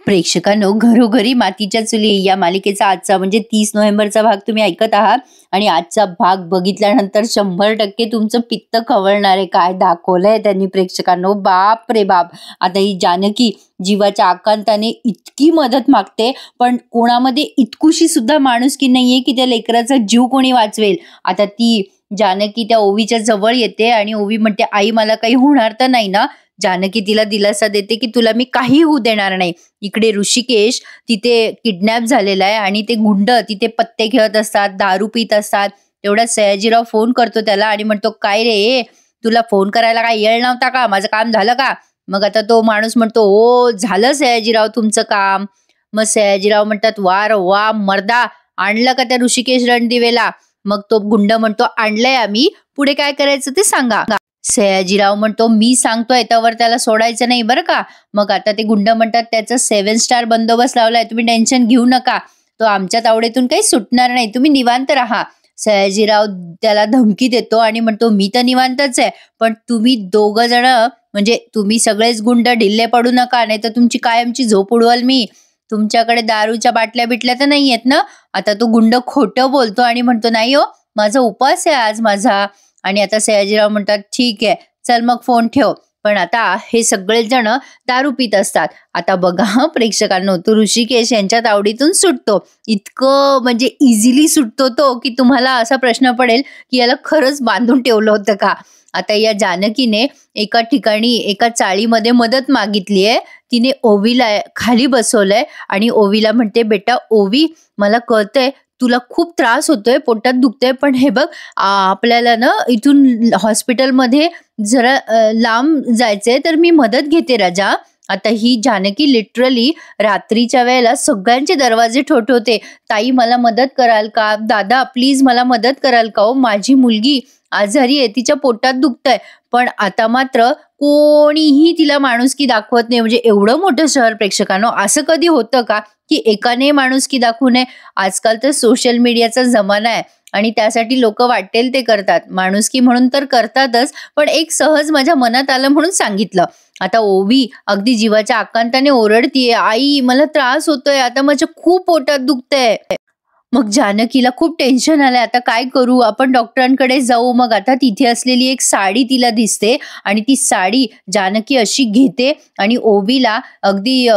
प्रेक्षकांनो, घरोघरी मातीच्या चुली या मालिकेचा आजचा म्हणजे 30 नोव्हेंबरचा भाग तुम्ही ऐकत आहात आणि आजचा भाग बघितल्यानंतर 100% तुमचं पित्त खवळणार आहे. काय दाखवलंय त्यांनी प्रेक्षकांनो, बाप रे बाप. आता ही जानकी जीवाच्या आकांताने इतकी मदत मागते, पण कोणामध्ये इतकुशी सुद्धा माणुसकी नाहीये की त्या लेकराचा जीव कोणी वाचवेल. आता ती जानकी त्या ओवीच्या जवळ येते आणि ओवी म्हणते, आई मला काही होणार तर नाही ना. जानकी तिला दिलासा देते की तुला मी काही होऊ देणार नाही. इकडे ऋषिकेश तिथे किडनॅप झालेला आहे आणि ते गुंड तिथे पत्ते खेळत असतात, दारू पित असतात. तेवढा सयाजीराव फोन करतो त्याला आणि म्हणतो, काय रे, तुला फोन करायला काय येळ नव्हता का, माझं काम झालं का. मग आता तो माणूस म्हणतो, हो झालं सयाजीराव तुमचं काम. मग सयाजीराव म्हणतात, वार वा मर्दा, आणलं का त्या ऋषिकेश रणदिवेला. मग तो गुंड म्हणतो, आणलंय आम्ही, पुढे काय करायचं ते सांगा. सयाजीराव म्हणतो, मी सांगतोय त्यावर त्याला सोडायचं नाही बरं का. मग आता ते गुंड म्हणतात, त्याचा 7 स्टार बंदोबस्त लावलाय, तुम्ही टेन्शन घेऊ नका, तो आमच्या तावडीतून काही सुटणार नाही, तुम्ही निवांत राहा. सयाजीराव त्याला धमकी देतो आणि म्हणतो, मी तर निवांतच आहे, पण तुम्ही 2 जण म्हणजे तुम्ही सगळेच गुंड ढिल्ले पडू नका, नाही तर तुमची कायमची झोप उडवाल मी. तुमच्याकडे दारूच्या बाटल्या बिटल्या तर नाही आहेत ना. आता तो गुंड खोटं बोलतो आणि म्हणतो, नाही हो, माझा उपास आहे आज माझा. आणि आता सयाजीराव म्हणतात, ठीक आहे चल मग फोन ठेव. पण आता हे सगळेच जण दारू पित असतात. आता बघा प्रेक्षकांनो, तो ऋषिकेश यांच्या तावडीतून सुटतो. इतकं म्हणजे इझिली सुटतो तो की तुम्हाला असा प्रश्न पडेल की याला खरंच बांधून ठेवलं होतं का. आता या जानकीने एका ठिकाणी एका चाळीमध्ये मदत मागितली आहे. तिने ओवीला खाली बसवलंय आणि ओवीला म्हणते, बेटा ओवी, मला कळतंय तुला खूप त्रास होतोय, पोटात दुखतंय, पण हे बघ आपल्याला ना इथून हॉस्पिटलमध्ये जरा लांब जायचंय, तर मी मदत घेते राजा. आता ही जानकी लिटरली रात्रीच्या वेळेला सगळ्यांचे दरवाजे ठोठवते. ताई मला मदत कराल का, दादा प्लीज मला मदत कराल का, माझी मुलगी आजारी आहे, तिच्या पोटात दुखतंय. पण आता मात्र कोणीही तिला माणुसकी दाखवत नाही. म्हणजे एवढं मोठं शहर प्रेक्षकांनो, असं कधी होतं का की एकाने माणुसकी दाखवू नये. आजकाल तर सोशल मीडियाचा जमाना आहे आणि त्यासाठी लोक वाटेल ते करतात. माणुसकी म्हणून तर करतातच, पण एक सहज माझ्या मनात आलं म्हणून सांगितलं. आता ओवी अगदी जीवाच्या आकांताने ओरडतीये, आई मला त्रास होतोय, आता माझ्या खूप पोटात दुखतंय. मग जानकीला खूप टेन्शन आलंय, आता काय करू, आपण डॉक्टरांकडे जाऊ. मग आता तिथे असलेली एक साडी तिला दिसते आणि ती साडी जानकी अशी घेते आणि ओवीला अगदी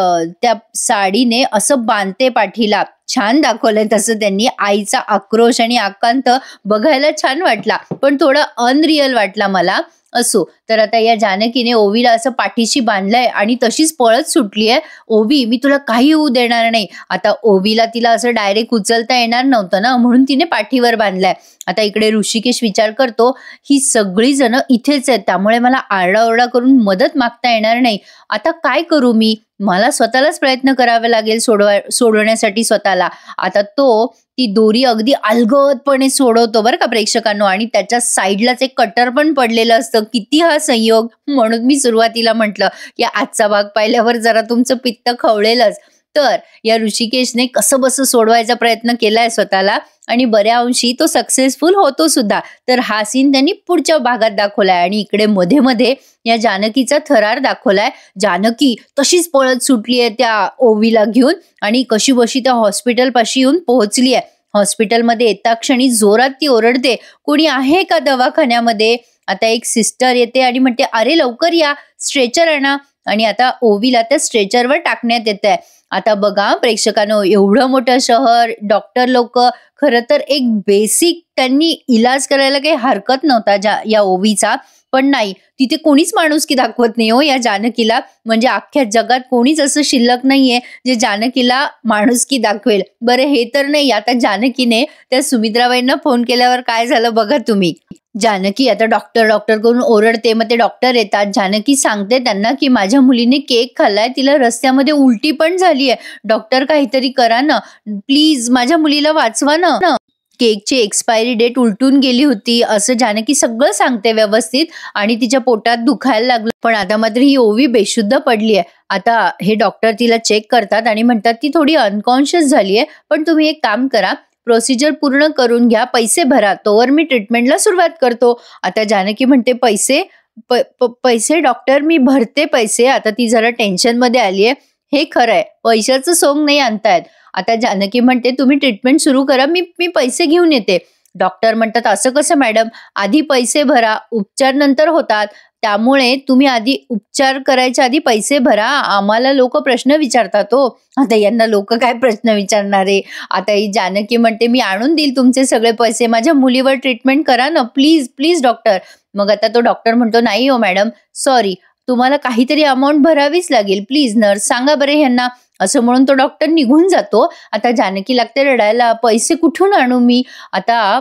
त्या साडीने असं बांधते पाठीला. छान दाखवलंय तसं त्यांनी. आईचा आक्रोश आणि आकांत बघायला छान वाटला, पण थोडा अनरिअल वाटला मला. असो, तर आता या जानकीने ओवीला असं पाठीशी बांधलंय आणि तशीच पळत सुटलीये. ओवी, मी तुला काही होऊ देणार नाही. आता ओवीला तिला असं डायरेक्ट उचलता येणार नव्हतं ना, म्हणून तिने पाठीवर बांधलाय. आता इकडे ऋषिकेश विचार करतो, ही सगळी जण इथेच आहेत, त्यामुळे मला आरडाओरडा करून मदत मागता येणार नाही. आता काय करू मी, मला स्वतःलाच प्रयत्न करावे लागेल सोडवण्यासाठी स्वतःला. आता तो ती दोरी अगदी अलगदपणे सोडवतो बरं का प्रेक्षकांनो, आणि त्याच्या साईडलाच एक कटर पण पडलेलं असतं. किती हा संयोग. म्हणून मी सुरुवातीला म्हटलं की आजचा भाग पाहिल्यावर जरा तुमचं पित्त खवळेलच. तर या ऋषिकेशने कसं बसं सोडवायचा प्रयत्न केलाय स्वतःला आणि बऱ्या अंशी तो सक्सेसफुल होतो सुद्धा. तर हा सीन त्यांनी पुढच्या भागात दाखवलाय आणि इकडे मध्ये मध्ये या जानकीचा थरार दाखवलाय. जानकी तशीच पळत सुटली आहे त्या ओवीला घेऊन आणि कशी बशी त्या हॉस्पिटल पाशी येऊन पोहोचली आहे. हॉस्पिटलमध्ये येता क्षणी जोरात ती ओरडते, कोणी आहे का दवाखान्यामध्ये. आता एक सिस्टर येते आणि म्हणते, अरे लवकर या, स्ट्रेचर आणा. आणि आता ओवीला त्या स्ट्रेचरवर टाकण्यात येत आहे. आता बघा प्रेक्षकांनो, एवढं मोठं शहर, डॉक्टर लोक, खरं तर एक बेसिक त्यांनी इलाज करायला काही हरकत नव्हता या ओवीचा, पण नाही, तिथे कोणीच माणुसकी दाखवत नाही हो या जानकीला. म्हणजे अख्ख्या जगात कोणीच असं शिल्लक नाहीये जे जानकीला माणुसकी दाखवेल. बरं हे तर नाही, आता जानकीने त्या सुमित्राबाईंना फोन केल्यावर काय झालं बघा तुम्ही. जानकी आता डॉक्टर करून ओरडते. मग ते डॉक्टर येतात. जानकी सांगते त्यांना की माझ्या मुलीने केक खाल्लाय, तिला रस्त्यामध्ये उलटी पण झालीये, डॉक्टर काहीतरी करा ना प्लीज, माझ्या मुलीला वाचवा ना. केकची एक्सपायरी डेट उलटून गेली होती असं जानकी सगळं सांगते व्यवस्थित आणि तिच्या पोटात दुखायला लागलं. पण आता मात्र ही ओवी बेशुद्ध पडली आहे. आता हे डॉक्टर तिला चेक करतात आणि म्हणतात ती थोडी अनकॉन्शियस झालीये, पण तुम्ही एक काम करा, प्रोसिजर पूर्ण करून घ्या, पैसे भरा, तोवर मी ट्रीटमेंटला सुरुवात करतो. आता जानकी म्हणते, पैसे डॉक्टर मी भरते पैसे. आता ती जरा टेन्शन मध्ये आलीये. हे खरंय. पैशाचं सोंग नाही आणता आता जानकी म्हणते, "तुम्ही ट्रीटमेंट सुरू करा. मी मी पैसे घेऊन येते." डॉक्टर म्हणतात, "असं कसं मॅडम? आधी पैसे भरा. उपचार नंतर होतात. त्यामुळे तुम्ही आधी उपचार करायच्या आधी पैसे भरा. आम्हाला लोकं प्रश्न विचारतात हो." आता यांना लोकं काय प्रश्न विचारणार आहे? आता ही जानकी म्हणते, "मी आणून देईल तुमचे सगळे पैसे. माझ्या मुलीवर ट्रीटमेंट करा ना. Please, please doctor." मग आता तो डॉक्टर म्हणतो, "नाही हो मॅडम, सॉरी. तुम्हाला काहीतरी अमाउंट भरावीच लागेल. प्लीज नर्स सांगा बरं ह्यांना." असं म्हणून तो डॉक्टर निघून जातो. आता जानकी लागते रडायला, पैसे कुठून आणू मी? आता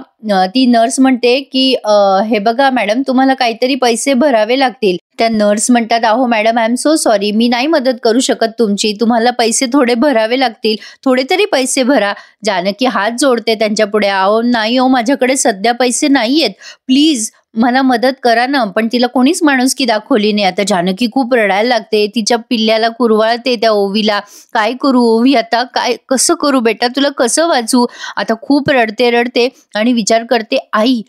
ती नर्स म्हणते, की "हे बघा मॅडम, तुम्हाला काहीतरी पैसे भरावे लागतील." त्या नर्स म्हणतात, "अहो madam, I am so sorry. मी नाही मदत करू शकत तुमची. तुम्हाला पैसे थोडे भरावे लागतील. थोडे तरी पैसे भरा." जानकी हात जोडते त्यांच्यापुढे, "अहो नाही हो, माझ्याकडे सध्या पैसे नाहीयेत. प्लीज मला मदत करा ना." पण तिला कोणीच माणुसकी दाखवली नाही. आता जानकी खूप रडायला लागते. तिच्या पिल्ल्याला कुरवाळते त्या ओवीला. "काय करू ओवी आता? काय कसं करू बेटा? तुला कसं वाचू?" आता खूप रडते आणि विचार करते, आई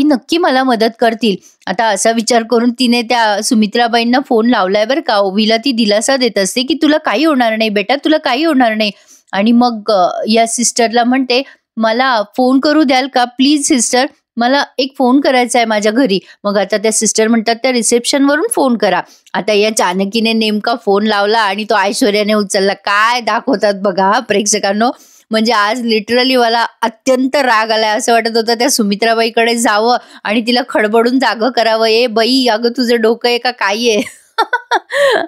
नक्की मला मदत करतील. आता असा विचार करून तिने त्या सुमित्राबाईंना फोन लावलाय बरं का. ओवीला ती दिलासा देत असते, की "तुला काही होणार नाही बेटा, तुला काही होणार नाही." आणि मग या सिस्टरला म्हणते, "मला फोन करू द्याल का? प्लीज सिस्टर, मला एक फोन करायचा आहे माझ्या घरी." मग आता त्या सिस्टर म्हणतात, "त्या रिसेप्शनवरून फोन करा." आता या जानकीने नेमका फोन लावला आणि तो ऐश्वर्याने उचलला. काय दाखवतात बघा प्रेक्षकांनो. म्हणजे आज लिटरली मला अत्यंत राग आलाय. असं वाटत होतं त्या सुमित्राबाईकडे जावं आणि तिला खडबडून जागं करावं. "ए बाई, अगं तुझं डोकं आहे का काय आहे?"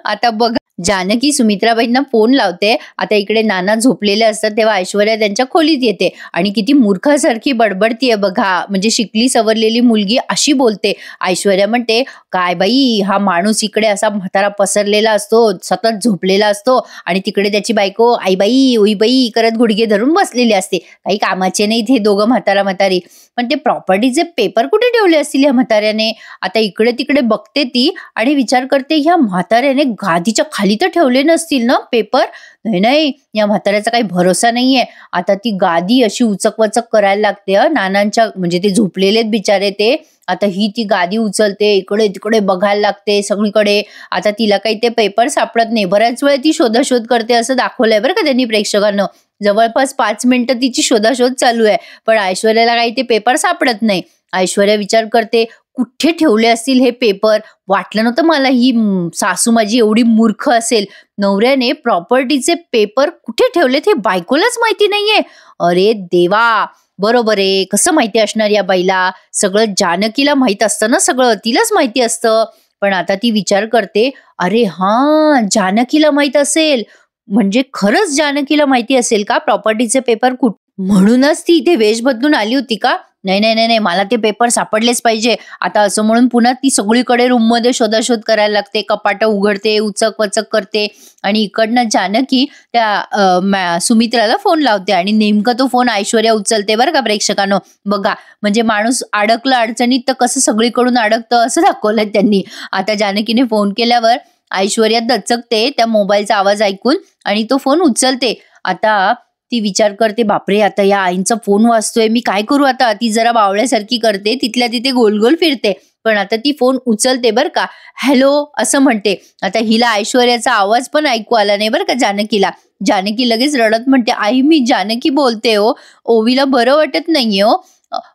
आता बघा जानकी सुमित्राबाईंना फोन लावते. आता इकडे नाना झोपलेले असतात तेव्हा ऐश्वर्या त्यांच्या खोलीत येते आणि किती मूर्खासारखी बडबडतीये बघा. म्हणजे शिकली सवरलेली मुलगी अशी बोलते. ऐश्वर्या म्हणते, "काय बाई, हा माणूस इकडे असा म्हातारा पसरलेला असतो, सतत झोपलेला असतो आणि तिकडे त्याची बायको आई बाई उई बाई करत गुडघे धरून बसलेली असते. काही कामाचे नाहीत हे दोघं म्हातारा म्हातारी. पण ते प्रॉपर्टीचे पेपर कुठे ठेवले असतील या म्हाताऱ्याने?" आता इकडे तिकडे बघते ती आणि विचार करते, ह्या म्हाताऱ्याने गादीच्या खाली तर ठेवले नसतील ना पेपर? नाही, या म्हाताऱ्याचा काही भरोसा नाहीये. आता ती गादी अशी उचक-वचक करायला लागते नानांच्या, म्हणजे ते झोपलेले बिचारे ते. आता ही ती गादी उचलते, इकडे तिकडे बघायला लागते सगळीकडे. आता तिला काही ते पेपर सापडत नाही. बऱ्याच वेळ ती शोधाशोध करते असं दाखवलंय बरं का त्यांनी प्रेक्षकांना. जवळपास 5 मिनिटं तिची शोधाशोध चालू आहे, पण ऐश्वर्याला काही ते पेपर सापडत नाही. ऐश्वर्या विचार करते, कुठे ठेवले असतील हे पेपर? वाटलं नव्हतं मला ही सासू माझी एवढी मूर्ख असेल. नवऱ्याने प्रॉपर्टीचे पेपर कुठे ठेवलेत हे बायकोलाच माहिती नाहीये. अरे देवा, बरोबर आहे. कसं माहिती असणार या बाईला? सगळं जानकीला माहित असतं ना, सगळं तिलाच माहिती असतं. पण आता ती विचार करते, अरे हा, जानकीला माहित असेल म्हणजे खरंच जानकीला माहिती असेल का प्रॉपर्टीचे पेपर म्हणूनच ती इथे वेश बदलून आली होती का? नाही नाही नाही नाही, मला ते पेपर सापडलेच पाहिजे. आता असं म्हणून पुन्हा ती सगळीकडे रूममध्ये शोधाशोध करायला लागते. कपाटं उघडते, उचक वचक करते आणि इकडनं जानकी त्या सुमित्राला फोन लावते आणि नेमकं तो फोन ऐश्वर्या उचलते बरं का प्रेक्षकांनो. बघा, म्हणजे माणूस अडकलं अडचणीत तर कसं सगळीकडून अडकतं असं दाखवलंय त्यांनी. आता जानकीने फोन केल्यावर ऐश्वर्या दचकते त्या मोबाईलचा आवाज ऐकून आणि तो फोन उचलते. आता ती विचार करते, बापरे, आता या आईंचा फोन वाजतोय, मी काय करू आता? ती जरा बावळ्यासारखी करते, तिथल्या तिथे गोल गोल फिरते. पण आता ती फोन उचलते बरं का. "हॅलो" असं म्हणते. आता हिला ऐश्वर्याचा आवाज पण ऐकू आला नाही बरं का जानकीला. जानकी लगेच रडत म्हणते, "आई, मी जानकी बोलते हो. ओवीला बरं वाटत नाहीये हो.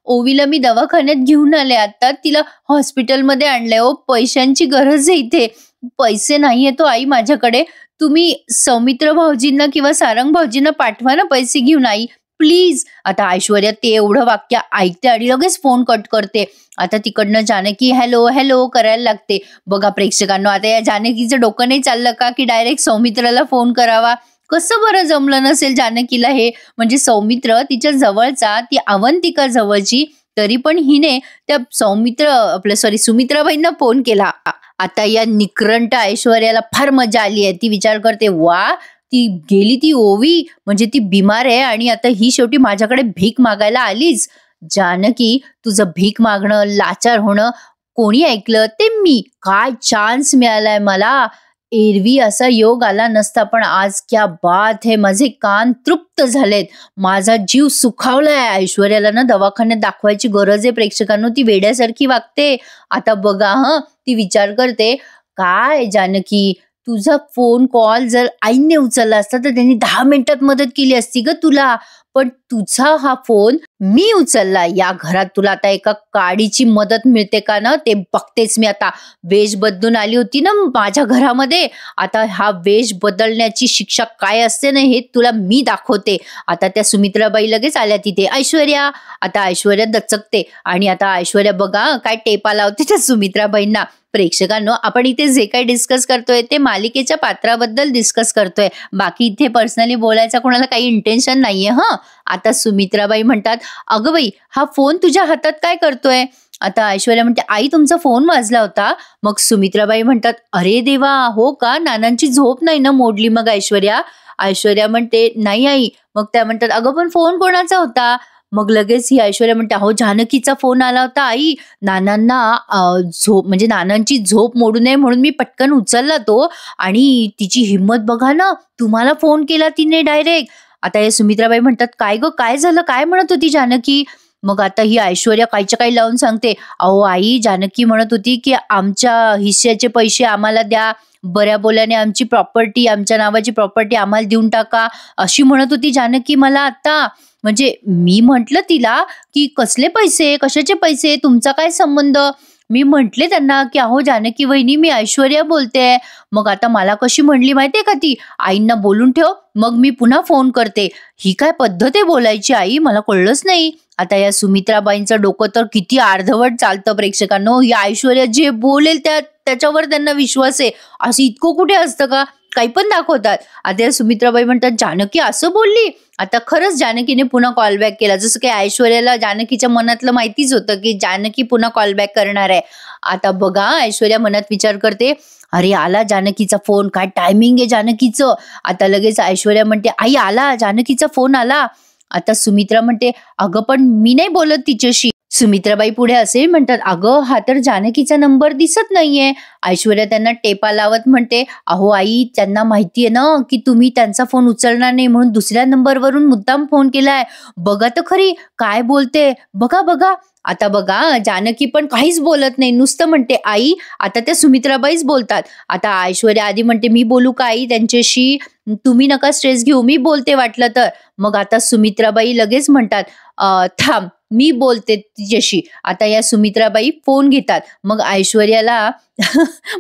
ओवीला मी दवाखान्यात घेऊन आले आता. तिला हॉस्पिटलमध्ये आणलंय हो. पैशांची गरज आहे इथे. पैसे नाहीये तो आई माझ्याकडे. तुम्ही सौमित्र भाऊजींना किंवा सारंग भाऊजींना पाठवा ना पैसे घेऊन आई, प्लीज." आता ऐश्वर्या ते एवढं वाक्य ऐकते आणि लगेच फोन कट करते. आता तिकडनं जानकी हॅलो हॅलो करायला लागते. बघा प्रेक्षकांनो, आता या जानकीचं डोकं नाही चाललं का की डायरेक्ट सौमित्राला फोन करावा? कसं बरं जमलं नसेल जानकीला हे? म्हणजे सौमित्र तिच्या जवळचा, ती अवंतिका जवळची, तरी पण हिने त्या सुमित्राबाईंना फोन केला. आता या निकरंट ऐश्वर्याला फार मजा आली आहे. ती विचार करते, वा, ती गेली ती ओवी, म्हणजे ती बिमार आहे आणि आता ही शेवटी माझ्याकडे भीक मागायला आलीच. जानकी, तुझं भीक मागणं, लाचार होणं कोणी ऐकलं? ते मी. काय चान्स मिळालाय मला. एरवी असा योग आला नसता, पण आज क्या बात है. माझे कान तृप्त झालेत, माझा जीव सुखावलाय. ऐश्वर्याला ना दवाखान्यात दाखवायची गरज आहे प्रेक्षकांनो. ती वेड्यासारखी वागते. आता बघा ती विचार करते, काय जानकी, तुझा फोन कॉल जर आईने उचलला असता तर त्यांनी 10 मिनिटात मदत केली असती ग तुला. पण तुझा हा फोन मी उचलला. या घरात तुला आता एका काडीची मदत मिळते का ना ते बघतेच मी आता. वेश बदलून आली होती ना माझ्या घरामध्ये, आता हा वेश बदलण्याची शिक्षा काय असते ना हे तुला मी दाखवते. आता त्या सुमित्राबाई लगेच आल्या तिथे. ऐश्वर्या, आता ऐश्वर्या दचकते आणि आता ऐश्वर्या बघा काय टेपा लावते त्या सुमित्राबाईंना. प्रेक्षकांनो, आपण इथे जे काही डिस्कस करतोय ते मालिकेच्या पात्राबद्दल डिस्कस करतोय. बाकी इथे पर्सनली बोलायचा कोणाला काही इंटेन्शन नाहीये. आता सुमित्राबाई म्हणतात, अगं बाई हा फोन तुझ्या हातात काय करतोय? आता ऐश्वर्या म्हणते, आई तुमचा फोन वाजला होता. मग सुमित्राबाई म्हणतात, अरे देवा, हो का? नानांची झोप नाही ना मोडली मग ऐश्वर्या? ऐश्वर्या म्हणते, नाही आई. मग त्या म्हणतात, अगं पण फोन कोणाचा होता? मग लगेच ही ऐश्वर्या म्हणते, अहो जानकीचा फोन आला होता आई. नानांना झोप म्हणजे नानांची झोप मोडू नये म्हणून मी पटकन उचलला तो, आणि तिची हिंमत बघा ना, तुम्हाला फोन केला तिने डायरेक्ट. आता या सुमित्राबाई म्हणतात, काय ग काय झालं, काय म्हणत होती जानकी? मग आता ही ऐश्वर्या काहीच्या काही लावून सांगते, अहो आई जानकी म्हणत होती की आमच्या हिस्स्याचे पैसे आम्हाला द्या, बऱ्या बोल्याने आमची प्रॉपर्टी, आमच्या नावाची प्रॉपर्टी आम्हाला देऊन टाका, अशी म्हणत होती जानकी मला आता. म्हणजे मी म्हंटल तिला की कसले पैसे, कशाचे पैसे, तुमचा काय संबंध? मी म्हंटले त्यांना की अहो जानकी वहिनी मी ऐश्वर्या बोलते. मग आता मला कशी म्हणली माहितीये का ती, आईंना बोलून ठेव मग मी पुन्हा फोन करते. ही काय पद्धत आहे बोलायची आई, मला कळलंच नाही. आता या सुमित्राबाईंचं डोकं तर किती अर्धवट चालतं प्रेक्षकांनो. या ऐश्वर्या जे बोलेल त्याच्यावर त्यांना विश्वास आहे, असं इतकं कुठे असतं का? काही पण दाखवतात. आता या सुमित्राबाई म्हणतात, जानकी असं बोलली? आता खरंच जानकीने पुन्हा कॉलबॅक केला, जसं काही ऐश्वर्याला जानकीच्या मनातलं माहितीच होतं की जानकी पुन्हा कॉलबॅक करणार आहे. आता बघा ऐश्वर्या मनात विचार करते, अरे आला जानकीचा फोन, काय टायमिंग आहे जानकीचं. आता लगेच ऐश्वर्या म्हणते, आई आला जानकीचा फोन आला. आता सुमित्रा म्हणते, अगं पण मी नाही बोलत तिच्याशी. सुमित्राबाई पुढे असे म्हणतात, अगं हा तर जानकीचा नंबर दिसत नाहीये. ऐश्वर्या त्यांना टेपा लावत म्हणते, अहो आई त्यांना माहितीये ना की तुम्ही त्यांचा फोन उचलणार नाही म्हणून दुसऱ्या नंबरवरून मुद्दाम फोन केलाय. बघा तर खरी काय बोलते, बघा बघा. आता बघा जानकी पण काहीच बोलत नाही, नुसतं म्हणते आई. आता त्या सुमित्राबाईच बोलतात. आता ऐश्वर्या आधी म्हणते, मी बोलू का आई त्यांच्याशी, तुम्ही नका स्ट्रेस घेऊ, मी बोलते वाटलं तर. मग आता सुमित्राबाई लगेच म्हणतात, थांब मी बोलते तिच्याशी. आता या सुमित्राबाई फोन घेतात. मग ऐश्वर्याला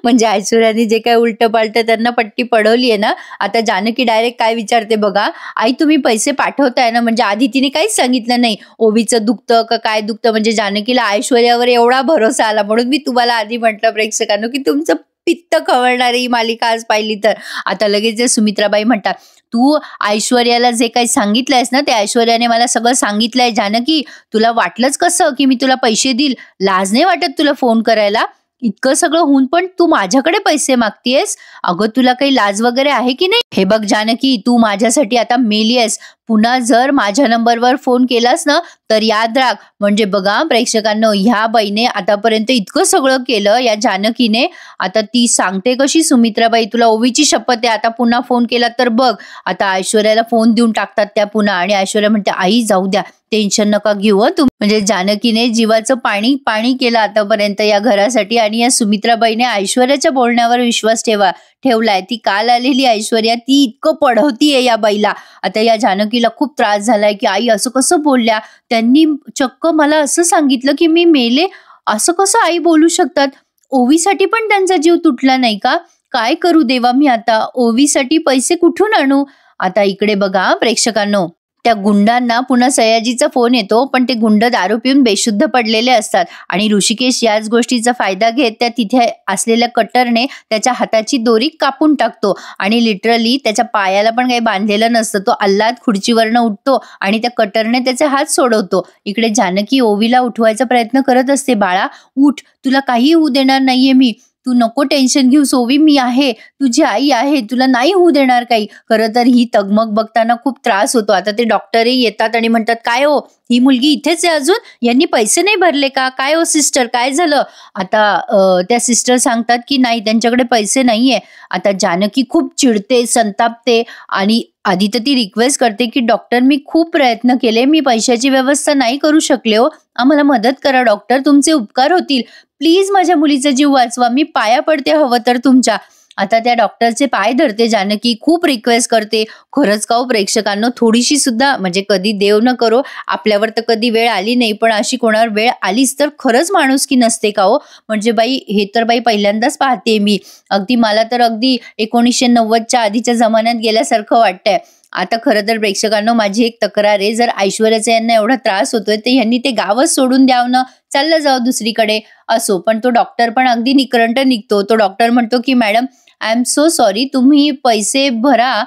म्हणजे ऐश्वर्याने जे काय उलट पालट त्यांना पट्टी पडवली आहे ना, आता जानकी डायरेक्ट काय विचारते बघा, आई तुम्ही पैसे पाठवताय ना? म्हणजे आधी तिने काहीच सांगितलं नाही, ओवीचं दुखतं का काय दुखतं. म्हणजे जानकीला ऐश्वर्यावर एवढा भरोसा आला, म्हणून मी तुम्हाला आधी म्हटलं प्रेक्षकांनो की तुमचं पित्त खवळणारी ही मालिका आज पाहिली तर. आता लगेच जे सुमित्राबाई म्हणतात, तू ऐश्वर्याला जे काही सांगितलंयस ना ते ऐश्वर्याने मला सगळं सांगितलंय जानकी. तुला वाटलंच कसं की मी तुला पैसे देईल? लाज नाही वाटत तुला फोन करायला? इतकं सगळं होऊन पण तू माझ्याकडे पैसे मागतीयस? अगं तुला काही लाज वगैरे आहे की नाही? हे बघ जानकी, तू माझ्यासाठी आता मेलीयस. पुन्हा जर माझ्या नंबरवर फोन केलास ना तर याद राख. म्हणजे बघा प्रेक्षकांनो, ह्या बाईने आतापर्यंत इतकं सगळं केलं या जानकीने. आता ती सांगते कशी, सुमित्राबाई तुला ओवीची शपथ आहे, आता पुन्हा फोन केला तर बघ. आता ऐश्वर्याला फोन देऊन टाकतात त्या पुन्हा, आणि ऐश्वर्या म्हणते, आई जाऊ द्या, टेन्शन नका घेऊ तुम्ही. म्हणजे जानकीने जीवाचं पाणी पाणी केलं आतापर्यंत या घरासाठी, आणि या सुमित्राबाईने ऐश्वर्याच्या बोलण्यावर विश्वास ठेवलाय. ती काल आलेली ऐश्वर्या ती इतकं पढवतीये या बाईला. आता या जानकीला खूप त्रास झालाय की आई असं कसं बोलल्या, त्यांनी चक्क मला असं सांगितलं की मी मेले, असं कसं आई बोलू शकतात? ओवीसाठी पण त्यांचा जीव तुटला नाही का? काय करू देवा मी आता, ओवीसाठी पैसे कुठून आणू? आता इकडे बघा प्रेक्षकांनो, त्या गुंडांना पुन्हा सयाजीचा फोन येतो, पण ते गुंड दारू पिऊन बेशुद्ध पडलेले असतात, आणि ऋषिकेश याच गोष्टीचा फायदा घेत त्या तिथे असलेल्या कटरने त्याच्या हाताची दोरी कापून टाकतो, आणि लिटरली त्याच्या पायाला पण काही बांधलेलं नसतं. तो अल्लाद खुर्चीवरनं उठतो आणि त्या कटरने त्याचे हात सोडवतो. इकडे जानकी ओवीला उठवायचा प्रयत्न करत असते, बाळा उठ, तुला काही होऊ देणार नाहीये मी, तू नको टेन्शन घेऊ ओवी, मी आहे, तुझी आई आहे, तुला नाही होऊ देणार काही. खरं तर ही तगमग बघताना खूप त्रास होतो. आता ते डॉक्टरही येतात आणि म्हणतात, काय हो ही मुलगी इथेच आहे अजून, यांनी पैसे नाही भरले का? काय हो सिस्टर काय झालं? आता त्या सिस्टर सांगतात की नाही त्यांच्याकडे पैसे नाहीये. आता जानकी खूप चिडते, संतापते, आणि आधी तर ती रिक्वेस्ट करते की डॉक्टर मी खूप प्रयत्न केले, मी पैशाची व्यवस्था नाही करू शकले हो, आम्हाला मदत करा डॉक्टर, तुमचे उपकार होतील, प्लीज माझ्या मुलीचा जीव वाचवा, मी पाया पडते हवं तर तुमच्या. आता त्या डॉक्टरचे पाय धरते जानकी, खूप रिक्वेस्ट करते. खरंच का हो प्रेक्षकांनो, थोडीशी सुद्धा म्हणजे कधी देव न करो आपल्यावर तर कधी वेळ आली नाही, पण अशी कोणावर वेळ आलीच तर खरंच माणुसकी नसते का हो? म्हणजे बाई हे तर बाई पहिल्यांदाच पाहते मी. अगदी मला तर अगदी 1990च्या आधीच्या जमान्यात गेल्यासारखं वाटतंय. आता खरं तर प्रेक्षकांनो माझी एक तक्रार आहे, जर ऐश्वर्याचा यांना एवढा त्रास होतोय तर ह्यांनी ते गावच सोडून द्यावं ना, चाललं जावं दुसरीकडे. असो, पण तो डॉक्टर पण अगदी निकरंट निघतो. तो डॉक्टर म्हणतो की "madam, I am so sorry, तुम्ही पैसे भरा,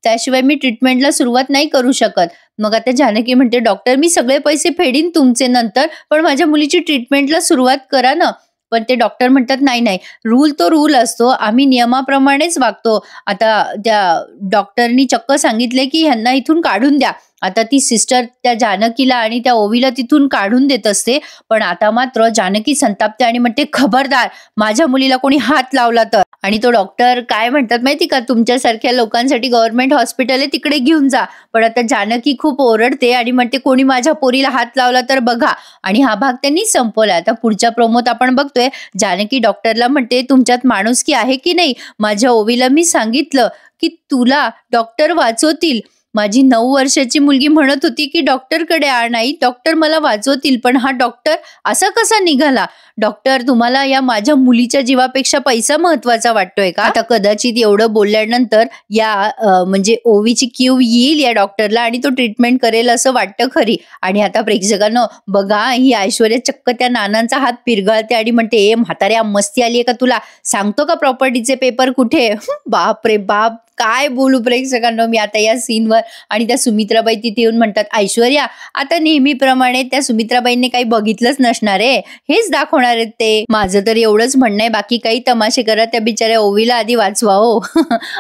त्याशिवाय मी ट्रीटमेंटला सुरुवात नाही करू शकत." मग आता जानकी म्हणते, "डॉक्टर, मी सगळे पैसे फेडीन तुमचे नंतर, पण माझ्या मुलीची ट्रीटमेंटला सुरुवात करा ना." पण ते डॉक्टर म्हणतात, "नाही, नाही, रूल तो रूल असतो. आम्ही नियमाप्रमाणेच वागतो." आता त्या डॉक्टरनी चक्क सांगितले की ह्यांना इथून काढून द्या. आता ती सिस्टर त्या जानकीला आणि त्या ओवीला तिथून काढून देत असते. पण आता मात्र जानकी संतापते आणि म्हणते, "खबरदार, माझ्या मुलीला कोणी हात लावला तर." आणि तो डॉक्टर काय म्हणतात माहिती का, "तुमच्यासारख्या लोकांसाठी गव्हर्नमेंट हॉस्पिटल आहे, तिकडे घेऊन जा." पण आता जानकी खूप ओरडते आणि म्हणते, "कोणी माझ्या पोरीला हात लावला तर बघा." आणि हा भाग त्यांनी संपवला. आता पुढच्या प्रोमोत आपण बघतोय जानकी डॉक्टरला म्हणते, "तुमच्यात माणुसकी आहे की नाही? माझ्या ओवीला मी सांगितलं की तुला डॉक्टर वाचवतील. माझी 9 वर्षाची मुलगी म्हणत होती की डॉक्टरकडे आण आई, डॉक्टर मला वाचवतील. पण हा डॉक्टर असा कसा निघाला? डॉक्टर, तुम्हाला या माझ्या मुलीच्या जीवापेक्षा पैसा महत्वाचा वाटतोय का?" आता कदाचित एवढं बोलल्यानंतर या म्हणजे ओवीची कीव येईल या डॉक्टरला आणि तो ट्रीटमेंट करेल असं वाटतं खरी. आणि आता प्रेक्षकांनो बघा, ही ऐश्वर्या चक्क त्या नानांचा हात पिरगाळते आणि म्हणते, "ए म्हाताऱ्या, मस्ती आलीये का तुला? सांगतो का प्रॉपर्टीचे पेपर कुठे?" बाप रे बाप, काय बोलू प्रेक्षकांनो मी आता या सीनवर. आणि त्या सुमित्राबाई तिथे येऊन म्हणतात, "ऐश्वर्या, आता नेहमीप्रमाणे त्या सुमित्राबाईंनी काही बघितलंच नसणार आहे, हेच दाखवणार आहेत ते. माझं तर एवढंच म्हणणं आहे, बाकी काही तमाशे करा, त्या बिचाऱ्या ओवीला आधी वाचवा हो."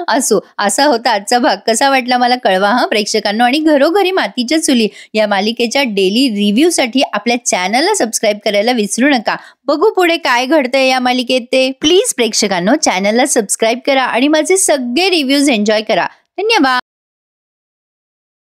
असो, असा होता आजचा भाग. कसा वाटला मला कळवा हा प्रेक्षकांनो. आणि घरोघरी मातीच्या चुली या मालिकेच्या डेली रिव्ह्यू साठी आपल्या चॅनलला सबस्क्राईब करायला विसरू नका. बघू पुढे काय घडतंय या मालिकेत ते. प्लीज प्रेक्षकांनो, चॅनलला सबस्क्राईब करा आणि माझे सगळे रिव्ह्यूज एन्जॉय करा. धन्यवाद.